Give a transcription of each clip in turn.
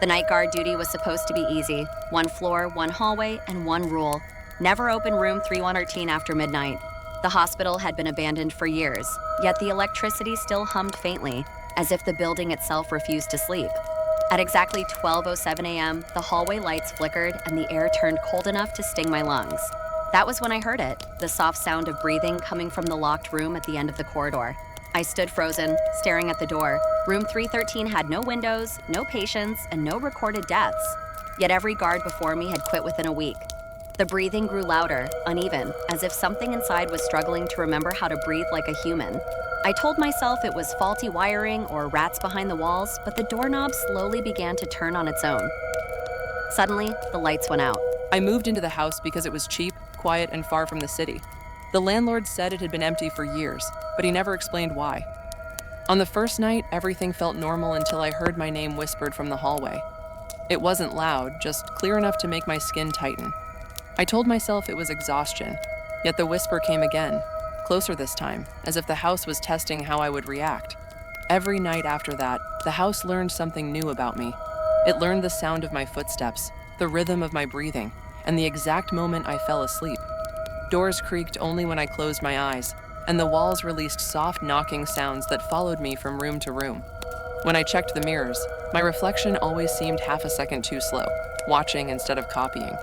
The night guard duty was supposed to be easy. 1 floor, 1 hallway, and 1 rule. Never open room 3113 after midnight. The hospital had been abandoned for years, yet the electricity still hummed faintly, as if the building itself refused to sleep. At exactly 12:07 a.m., the hallway lights flickered and the air turned cold enough to sting my lungs. That was when I heard it, the soft sound of breathing coming from the locked room at the end of the corridor. I stood frozen, staring at the door. Room 313 had no windows, no patients, and no recorded deaths. Yet every guard before me had quit within a week. The breathing grew louder, uneven, as if something inside was struggling to remember how to breathe like a human. I told myself it was faulty wiring or rats behind the walls, but the doorknob slowly began to turn on its own. Suddenly, the lights went out. I moved into the house because it was cheap, quiet, and far from the city. The landlord said it had been empty for years, but he never explained why. On the first night, everything felt normal until I heard my name whispered from the hallway. It wasn't loud, just clear enough to make my skin tighten. I told myself it was exhaustion, yet the whisper came again, closer this time, as if the house was testing how I would react. Every night after that, the house learned something new about me. It learned the sound of my footsteps, the rhythm of my breathing, and the exact moment I fell asleep. Doors creaked only when I closed my eyes, and the walls released soft knocking sounds that followed me from room to room. When I checked the mirrors, my reflection always seemed half a second too slow, watching instead of copying.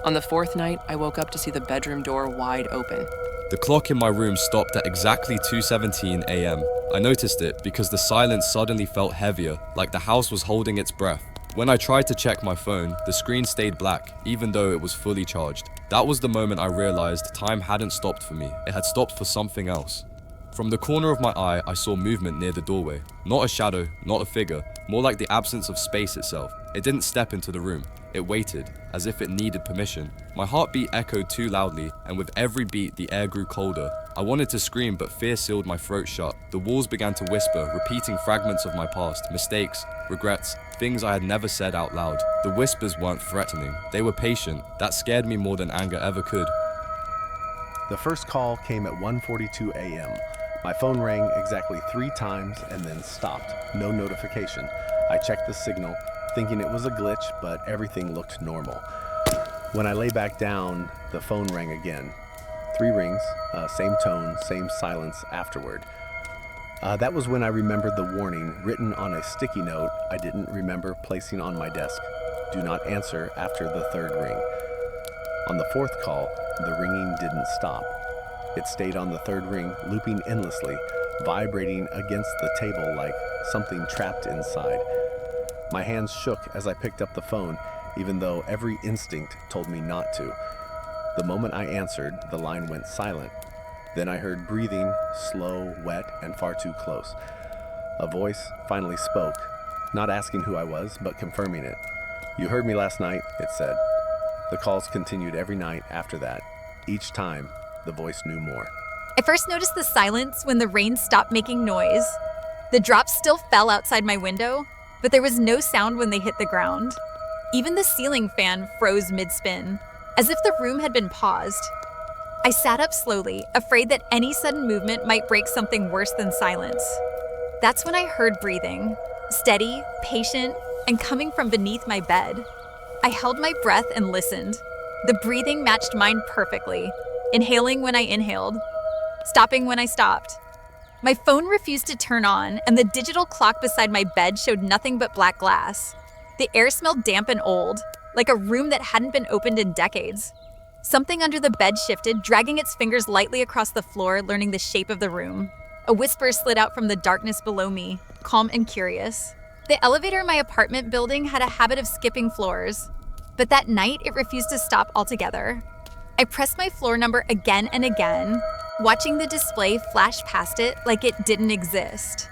On the 4th night, I woke up to see the bedroom door wide open. The clock in my room stopped at exactly 2:17 a.m. I noticed it because the silence suddenly felt heavier, like the house was holding its breath. When I tried to check my phone, the screen stayed black, even though it was fully charged. That was the moment I realized time hadn't stopped for me. It had stopped for something else. From the corner of my eye, I saw movement near the doorway. Not a shadow, not a figure, more like the absence of space itself. It didn't step into the room. It waited, as if it needed permission. My heartbeat echoed too loudly, and with every beat, the air grew colder. I wanted to scream, but fear sealed my throat shut. The walls began to whisper, repeating fragments of my past, mistakes, regrets, things I had never said out loud. The whispers weren't threatening. They were patient. That scared me more than anger ever could. The first call came at 1:42 a.m. My phone rang exactly 3 times and then stopped. No notification. I checked the signal, thinking it was a glitch, but everything looked normal. When I lay back down, the phone rang again. 3 rings, same tone, same silence afterward. That was when I remembered the warning written on a sticky note I didn't remember placing on my desk. Do not answer after the 3rd ring. On the 4th call, the ringing didn't stop. It stayed on the 3rd ring, looping endlessly, vibrating against the table like something trapped inside. My hands shook as I picked up the phone, even though every instinct told me not to. The moment I answered, the line went silent. Then I heard breathing, slow, wet, and far too close. A voice finally spoke, not asking who I was, but confirming it. "You heard me last night," it said. The calls continued every night after that. Each time, the voice knew more. I first noticed the silence when the rain stopped making noise. The drops still fell outside my window, but there was no sound when they hit the ground. Even the ceiling fan froze mid-spin, as if the room had been paused. I sat up slowly, afraid that any sudden movement might break something worse than silence. That's when I heard breathing, steady, patient, and coming from beneath my bed. I held my breath and listened. The breathing matched mine perfectly, inhaling when I inhaled, stopping when I stopped. My phone refused to turn on, and the digital clock beside my bed showed nothing but black glass. The air smelled damp and old, like a room that hadn't been opened in decades. Something under the bed shifted, dragging its fingers lightly across the floor, learning the shape of the room. A whisper slid out from the darkness below me, calm and curious. The elevator in my apartment building had a habit of skipping floors, but that night it refused to stop altogether. I pressed my floor number again and again, watching the display flash past it like it didn't exist.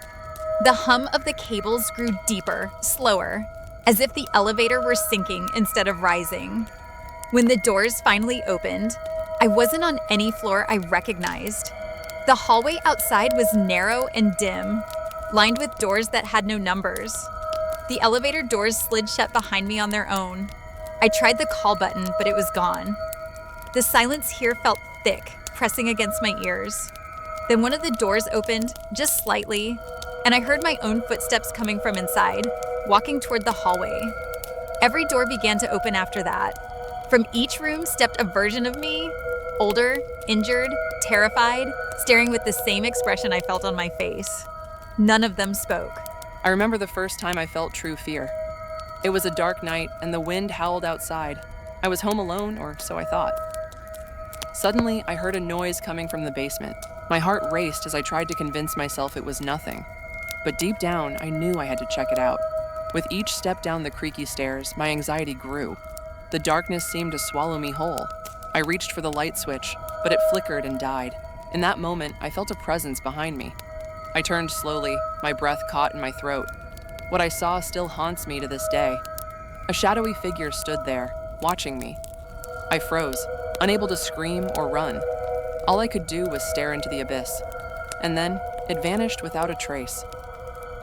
The hum of the cables grew deeper, slower, as if the elevator were sinking instead of rising. When the doors finally opened, I wasn't on any floor I recognized. The hallway outside was narrow and dim, lined with doors that had no numbers. The elevator doors slid shut behind me on their own. I tried the call button, but it was gone. The silence here felt thick, pressing against my ears. Then one of the doors opened, just slightly, and I heard my own footsteps coming from inside. walking toward the hallway. Every door began to open after that. From each room stepped a version of me, older, injured, terrified, staring with the same expression I felt on my face. None of them spoke. I remember the first time I felt true fear. It was a dark night and the wind howled outside. I was home alone, or so I thought. Suddenly, I heard a noise coming from the basement. My heart raced as I tried to convince myself it was nothing. But deep down, I knew I had to check it out. With each step down the creaky stairs, my anxiety grew. The darkness seemed to swallow me whole. I reached for the light switch, but it flickered and died. In that moment, I felt a presence behind me. I turned slowly, my breath caught in my throat. What I saw still haunts me to this day. A shadowy figure stood there, watching me. I froze, unable to scream or run. All I could do was stare into the abyss. And then, it vanished without a trace.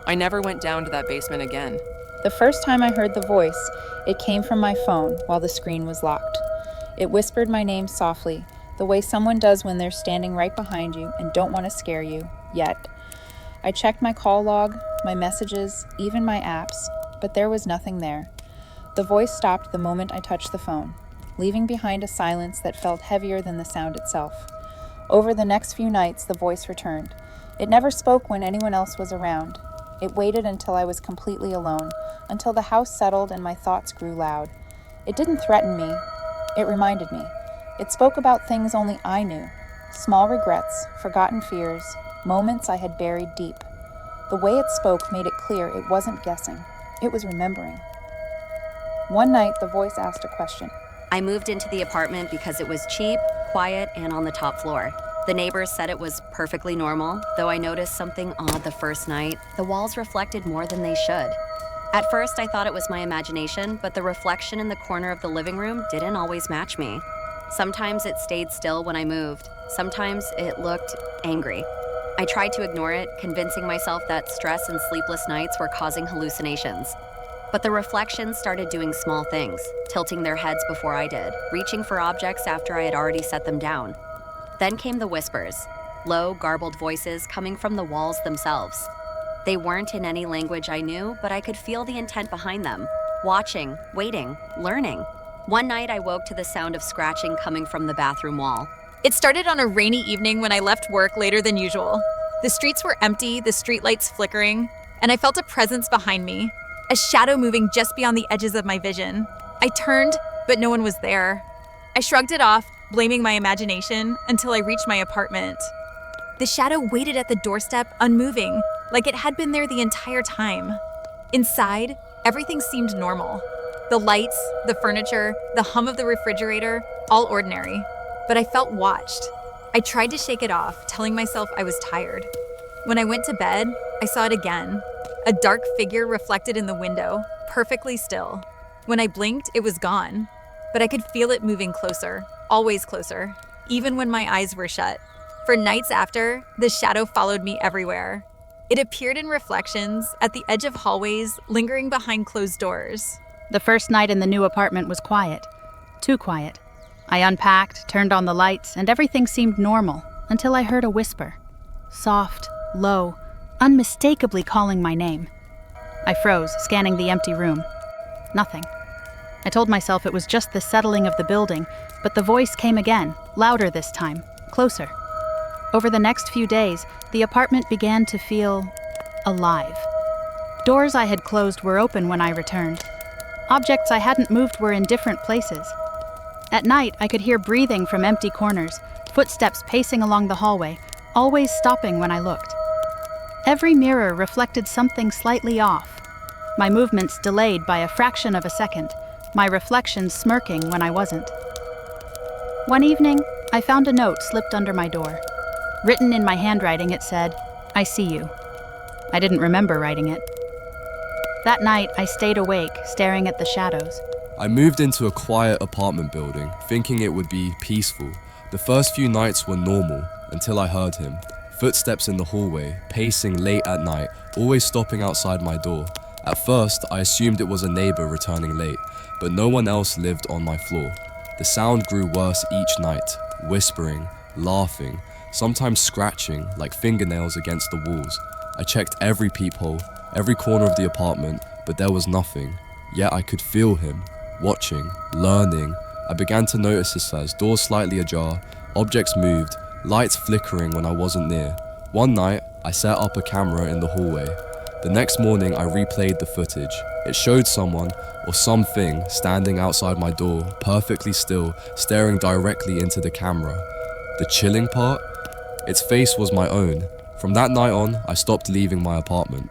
I never went down to that basement again. The first time I heard the voice, it came from my phone while the screen was locked. It whispered my name softly, the way someone does when they're standing right behind you and don't want to scare you, yet. I checked my call log, my messages, even my apps, but there was nothing there. The voice stopped the moment I touched the phone, leaving behind a silence that felt heavier than the sound itself. Over the next few nights, the voice returned. It never spoke when anyone else was around. It waited until I was completely alone, until the house settled and my thoughts grew loud. It didn't threaten me. It reminded me. It spoke about things only I knew. Small regrets, forgotten fears, moments I had buried deep. The way it spoke made it clear it wasn't guessing. It was remembering. One night, the voice asked a question. I moved into the apartment because it was cheap, quiet, and on the top floor. The neighbors said it was perfectly normal, though I noticed something odd the first night. The walls reflected more than they should. At first, I thought it was my imagination, but the reflection in the corner of the living room didn't always match me. Sometimes it stayed still when I moved. Sometimes it looked angry. I tried to ignore it, convincing myself that stress and sleepless nights were causing hallucinations. But the reflections started doing small things, tilting their heads before I did, reaching for objects after I had already set them down. Then came the whispers, low, garbled voices coming from the walls themselves. They weren't in any language I knew, but I could feel the intent behind them. Watching, waiting, learning. One night I woke to the sound of scratching coming from the bathroom wall. It started on a rainy evening when I left work later than usual. The streets were empty, the streetlights flickering, and I felt a presence behind me, a shadow moving just beyond the edges of my vision. I turned, but no one was there. I shrugged it off, blaming my imagination, until I reached my apartment. The shadow waited at the doorstep, unmoving, like it had been there the entire time. Inside, everything seemed normal. The lights, the furniture, the hum of the refrigerator, all ordinary. But I felt watched. I tried to shake it off, telling myself I was tired. When I went to bed, I saw it again. A dark figure reflected in the window, perfectly still. When I blinked, it was gone. But I could feel it moving closer, always closer, even when my eyes were shut. For nights after, the shadow followed me everywhere. It appeared in reflections, at the edge of hallways, lingering behind closed doors. The first night in the new apartment was quiet. Too quiet. I unpacked, turned on the lights, and everything seemed normal until I heard a whisper. Soft, low, unmistakably calling my name. I froze, scanning the empty room. Nothing. I told myself it was just the settling of the building, but the voice came again, louder this time, closer. Over the next few days, the apartment began to feel alive. Doors I had closed were open when I returned. Objects I hadn't moved were in different places. At night, I could hear breathing from empty corners, footsteps pacing along the hallway, always stopping when I looked. Every mirror reflected something slightly off. My movements delayed by a fraction of a second, my reflection smirking when I wasn't. One evening, I found a note slipped under my door. Written in my handwriting, it said, "I see you." I didn't remember writing it. That night, I stayed awake, staring at the shadows. I moved into a quiet apartment building, thinking it would be peaceful. The first few nights were normal, until I heard him. Footsteps in the hallway, pacing late at night, always stopping outside my door. At first, I assumed it was a neighbor returning late, but no one else lived on my floor. The sound grew worse each night, whispering, laughing, sometimes scratching like fingernails against the walls. I checked every peephole, every corner of the apartment, but there was nothing. Yet I could feel him, watching, learning. I began to notice this as doors slightly ajar, objects moved, lights flickering when I wasn't near. One night, I set up a camera in the hallway. The next morning, I replayed the footage. It showed someone, or something, standing outside my door, perfectly still, staring directly into the camera. The chilling part? Its face was my own. From that night on, I stopped leaving my apartment.